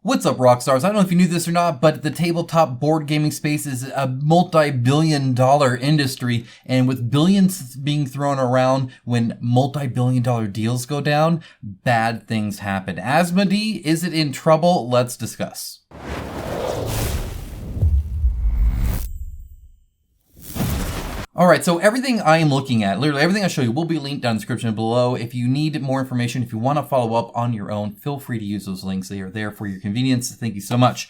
What's up, Rockstars? I don't know if you knew this or not, but the tabletop board gaming space is a multi-billion-dollar industry, and with billions being thrown around when multi-billion-dollar deals go down, bad things happen. Asmodee, is it in trouble? Let's discuss. All right, so everything I am looking at, literally everything I show you will be linked down in the description below. If you need more information, if you want to follow up on your own, feel free to use those links. They are there for your convenience. Thank you so much.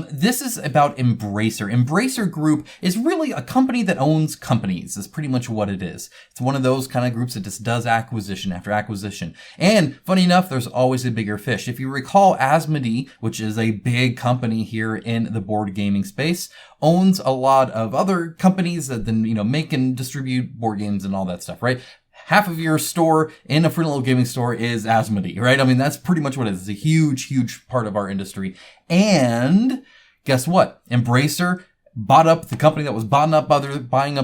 This is about Embracer. Embracer Group is really a company that owns companies. Is pretty much what it is. It's one of those kind of groups that just does acquisition after acquisition. And funny enough, there's always a bigger fish. If you recall, Asmodee, which is a big company here in the board gaming space, owns a lot of other companies that then, make and distribute board games and all that stuff, right? Half of your store in a free little gaming store is Asmodee, right? I mean, that's pretty much what it is. It's a huge, huge part of our industry. And guess what? Embracer bought up the company that was buying up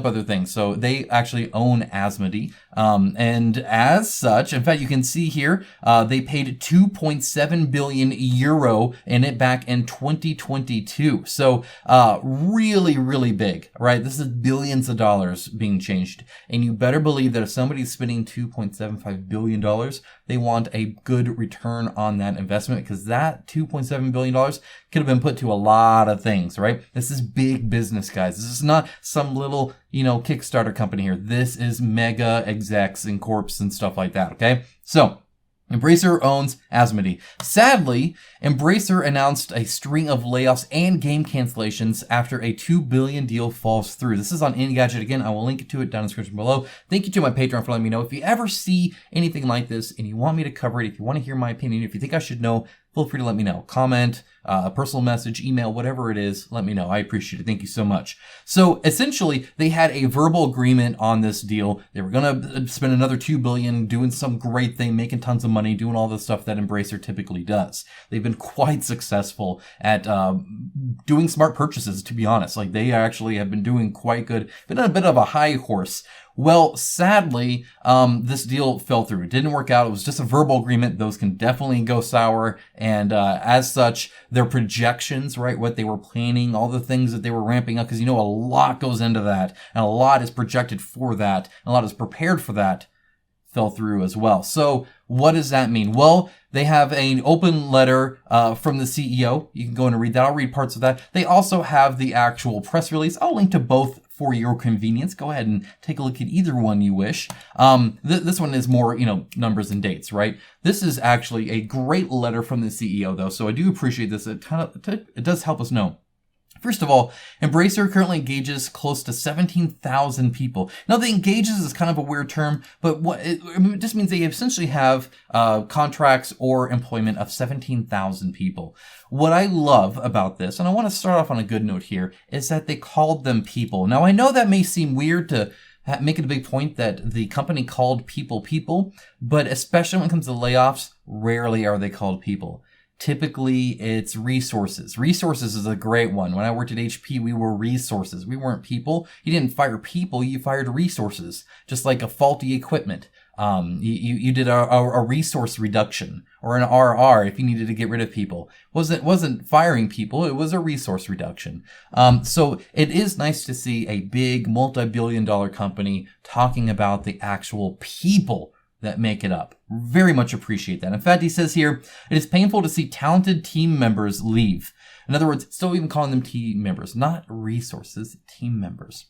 other things. So they actually own Asmodee. And as such, in fact, you can see here, they paid 2.7 billion euro in it back in 2022. So, really, really big, right? This is billions of dollars being changed. And you better believe that if somebody's spending $2.75 billion, they want a good return on that investment, because that $2.7 billion could have been put to a lot of things, right? This is big business, guys. This is not some little, Kickstarter company here. This is mega execs and corps and stuff like that, okay? So, Embracer owns Asmodee. Sadly, Embracer announced a string of layoffs and game cancellations after a $2 billion deal falls through. This is on Engadget. Again, I will link to it down in the description below. Thank you to my Patreon for letting me know. If you ever see anything like this and you want me to cover it, if you want to hear my opinion, if you think I should know, feel free to let me know. Comment, a personal message, email, whatever it is, let me know. I appreciate it. Thank you so much. So essentially, they had a verbal agreement on this deal. They were going to spend another $2 billion doing some great thing, making tons of money, doing all the stuff that Embracer typically does. They've been quite successful at doing smart purchases, to be honest. Like, they actually have been doing quite good. Been on a bit of a high horse. Well, sadly, this deal fell through. It didn't work out. It was just a verbal agreement. Those can definitely go sour. And as such, their projections, right, what they were planning, all the things that they were ramping up, because a lot goes into that, and a lot is projected for that, and a lot is prepared for that, fell through as well. So what does that mean? Well, they have an open letter from the CEO. You can go in and read that. I'll read parts of that. They also have the actual press release. I'll link to both for your convenience. Go ahead and take a look at either one you wish. This one is more, numbers and dates, right? This is actually a great letter from the CEO, though, so I do appreciate this. It does help us know. First of all, Embracer currently engages close to 17,000 people. Now, the engages is kind of a weird term, but it just means they essentially have contracts or employment of 17,000 people. What I love about this, and I want to start off on a good note here, is that they called them people. Now, I know that may seem weird to make it a big point that the company called people, but especially when it comes to layoffs, rarely are they called people. Typically, it's resources. Resources is a great one. When I worked at HP, we were resources. We weren't people. You didn't fire people, you fired resources. Just like a faulty equipment. You did a resource reduction, or an RR if you needed to get rid of people. Wasn't firing people, it was a resource reduction. So it is nice to see a big multi-billion-dollar company talking about the actual people that make it up. Very much appreciate that. In fact, he says here, it is painful to see talented team members leave. In other words, still even calling them team members, not resources, team members.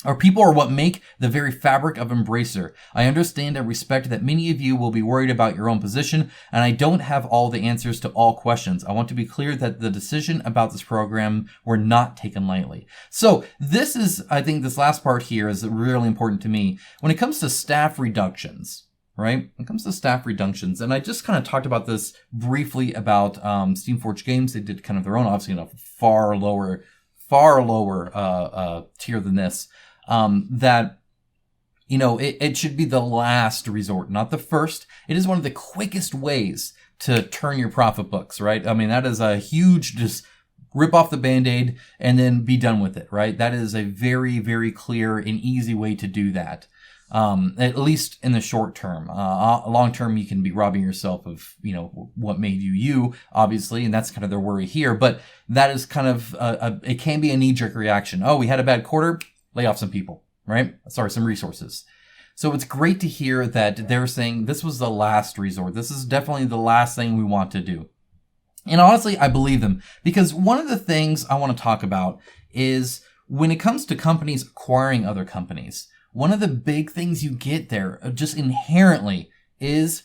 Our people are what make the very fabric of Embracer. I understand and respect that many of you will be worried about your own position, and I don't have all the answers to all questions. I want to be clear that the decision about this program were not taken lightly. So this is, I think this last part here is really important to me. When it comes to staff reductions, right? When it comes to staff reductions, and I just kind of talked about this briefly about Steamforged Games. They did kind of their own, obviously, far lower tier than this. It should be the last resort, not the first. It is one of the quickest ways to turn your profit books, right? I mean, that is a huge, just rip off the Band-Aid and then be done with it, right? That is a very, very clear and easy way to do that. at least in the short term. Long term, you can be robbing yourself of, what made you, obviously, and that's kind of their worry here. But that is kind of, it can be a knee-jerk reaction. Oh, we had a bad quarter, lay off some people, right? Sorry, some resources. So it's great to hear that they're saying this was the last resort. This is definitely the last thing we want to do. And honestly, I believe them, because one of the things I want to talk about is when it comes to companies acquiring other companies, one of the big things you get there just inherently is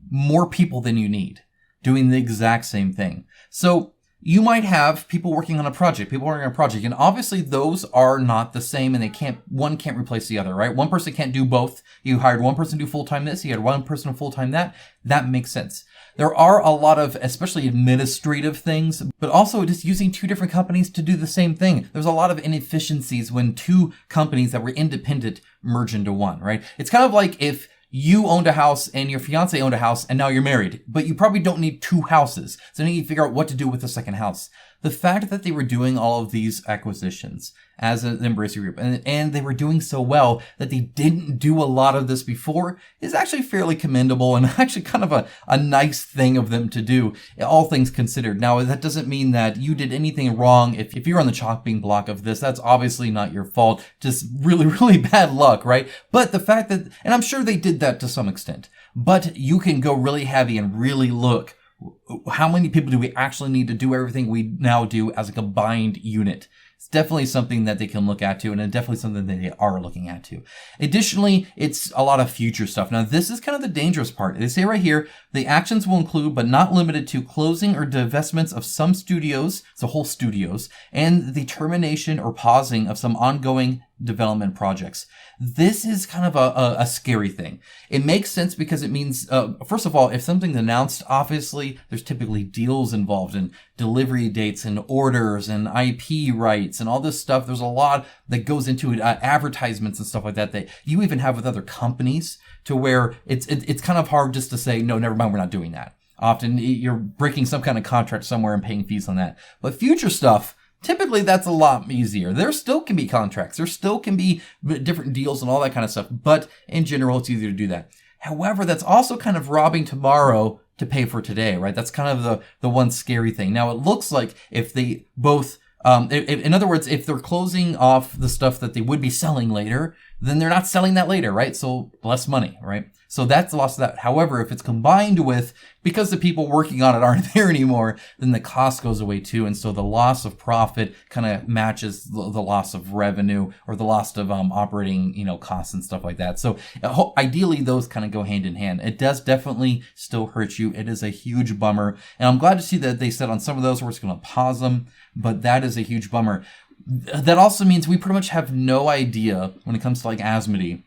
more people than you need doing the exact same thing. So you might have people working on a project, and obviously those are not the same, and one can't replace the other, right? One person can't do both. You hired one person to do full-time this, you had one person to full-time that. That makes sense. There are a lot of, especially administrative things, but also just using two different companies to do the same thing. There's a lot of inefficiencies when two companies that were independent merge into one, right? It's kind of like if you owned a house and your fiance owned a house and now you're married, but you probably don't need two houses. So then you figure out what to do with the second house. The fact that they were doing all of these acquisitions as an Embracer group, and they were doing so well that they didn't do a lot of this before, is actually fairly commendable and actually kind of a nice thing of them to do, all things considered. Now, that doesn't mean that you did anything wrong. If you're on the chopping block of this, that's obviously not your fault. Just really, really bad luck, right? But the fact that, and I'm sure they did that to some extent, but you can go really heavy and really look, how many people do we actually need to do everything we now do as a combined unit? It's definitely something that they can look at too, and definitely something that they are looking at too. Additionally, it's a lot of future stuff. Now, this is kind of the dangerous part. They say right here, the actions will include, but not limited to, closing or divestments of some studios, so whole studios, and the termination or pausing of some ongoing development projects. This is kind of a scary thing. It makes sense because it means, first of all, if something's announced, obviously there's typically deals involved and delivery dates and orders and IP rights and all this stuff. There's a lot that goes into it, advertisements and stuff like that you even have with other companies, to where it's kind of hard just to say, no, never mind, we're not doing that. Often you're breaking some kind of contract somewhere and paying fees on that. But future stuff, typically, that's a lot easier. There still can be contracts. There still can be different deals and all that kind of stuff. But in general, it's easier to do that. However, that's also kind of robbing tomorrow to pay for today, right? That's kind of the one scary thing. Now, it looks like if they both, in other words, if they're closing off the stuff that they would be selling later, then they're not selling that later, right? So less money, right? So that's the loss of that. However, if it's combined with, because the people working on it aren't there anymore, then the cost goes away too. And so the loss of profit kind of matches the loss of revenue, or the loss of operating, costs and stuff like that. So ideally, those kind of go hand in hand. It does definitely still hurt you. It is a huge bummer. And I'm glad to see that they said on some of those we're just going to pause them, but that is a huge bummer. That also means we pretty much have no idea when it comes to like Asmodee,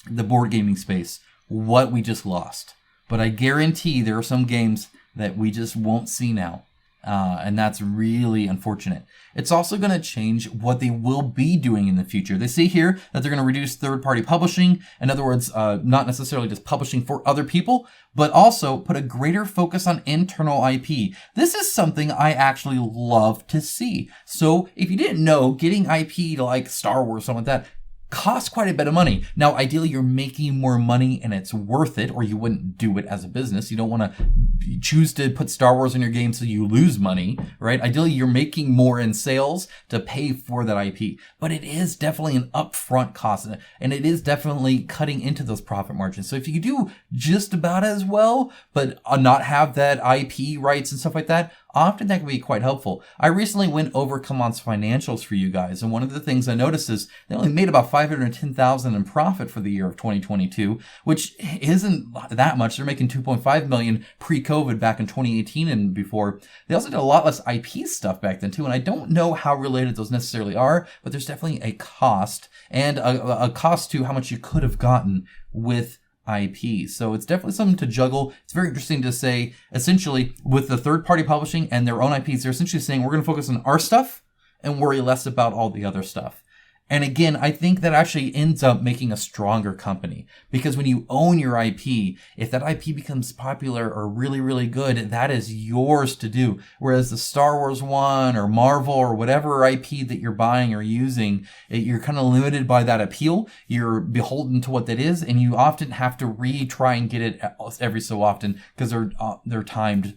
the board gaming space, what we just lost. But I guarantee there are some games that we just won't see now. And that's really unfortunate. It's also going to change what they will be doing in the future. They say here that they're going to reduce third-party publishing. In other words, not necessarily just publishing for other people, but also put a greater focus on internal IP. This is something I actually love to see. So if you didn't know, getting IP to like Star Wars, something like that, costs quite a bit of money. Now, ideally, you're making more money and it's worth it, or you wouldn't do it as a business. You don't want to choose to put Star Wars in your game so you lose money, right? Ideally, you're making more in sales to pay for that IP. But it is definitely an upfront cost, and it is definitely cutting into those profit margins. So if you do just about as well, but not have that IP rights and stuff like that, often that can be quite helpful. I recently went over CMON's financials for you guys, and one of the things I noticed is they only made about $510,000 in profit for the year of 2022, which isn't that much. They're making $2.5 million pre-COVID back in 2018 and before. They also did a lot less IP stuff back then too, and I don't know how related those necessarily are, but there's definitely a cost, and a cost to how much you could have gotten with IP. So it's definitely something to juggle. It's very interesting to say, essentially, with the third-party publishing and their own IPs, they're essentially saying we're going to focus on our stuff and worry less about all the other stuff. And again, I think that actually ends up making a stronger company, because when you own your IP, if that IP becomes popular or really, really good, that is yours to do. Whereas the Star Wars one or Marvel or whatever IP that you're buying or using, you're kind of limited by that appeal. You're beholden to what that is, and you often have to retry and get it every so often because they're timed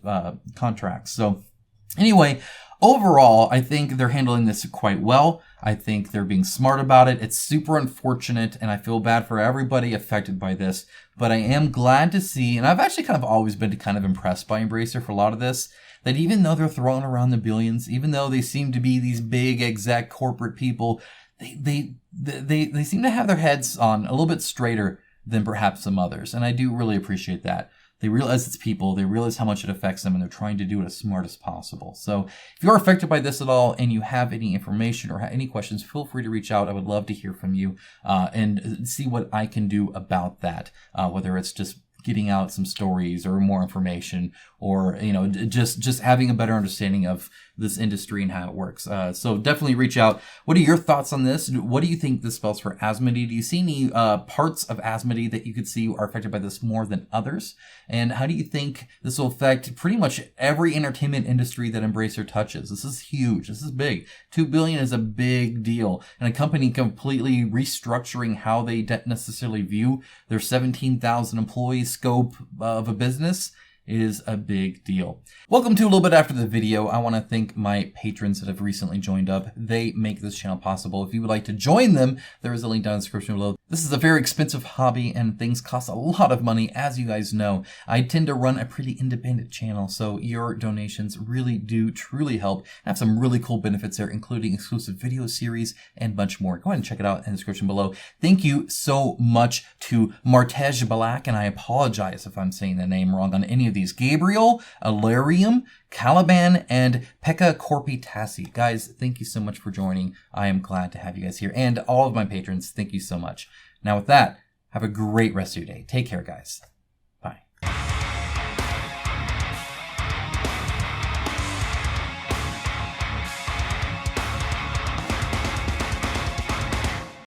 contracts. So anyway, overall, I think they're handling this quite well. I think they're being smart about it. It's super unfortunate, and I feel bad for everybody affected by this. But I am glad to see, and I've actually kind of always been kind of impressed by Embracer for a lot of this, that even though they're throwing around the billions, even though they seem to be these big exec corporate people, they seem to have their heads on a little bit straighter than perhaps some others. And I do really appreciate that. They realize it's people, they realize how much it affects them, and they're trying to do it as smart as possible. So if you're affected by this at all and you have any information or any questions, feel free to reach out. I would love to hear from you and see what I can do about that, whether it's just getting out some stories or more information, or just having a better understanding of this industry and how it works. So definitely reach out. What are your thoughts on this? What do you think this spells for Asmodee? Do you see any parts of Asmodee that you could see are affected by this more than others? And how do you think this will affect pretty much every entertainment industry that Embracer touches? This is huge. This is big. $2 billion is a big deal. And a company completely restructuring how they necessarily view their 17,000 employees scope of a business is a big deal. Welcome to a little bit after the video. I want to thank my patrons that have recently joined up. They make this channel possible. If you would like to join them, there is a link down in the description below. This is a very expensive hobby and things cost a lot of money, as you guys know. I tend to run a pretty independent channel, so your donations really do truly help. I have some really cool benefits there, including exclusive video series and much more. Go ahead and check it out in the description below. Thank you so much to Martej Balak, and I apologize if I'm saying the name wrong on any of these. Gabriel, Alarium, Caliban, and Pekka Korpi-Tassi. Guys, thank you so much for joining. I am glad to have you guys here. And all of my patrons, thank you so much. Now with that, have a great rest of your day. Take care, guys.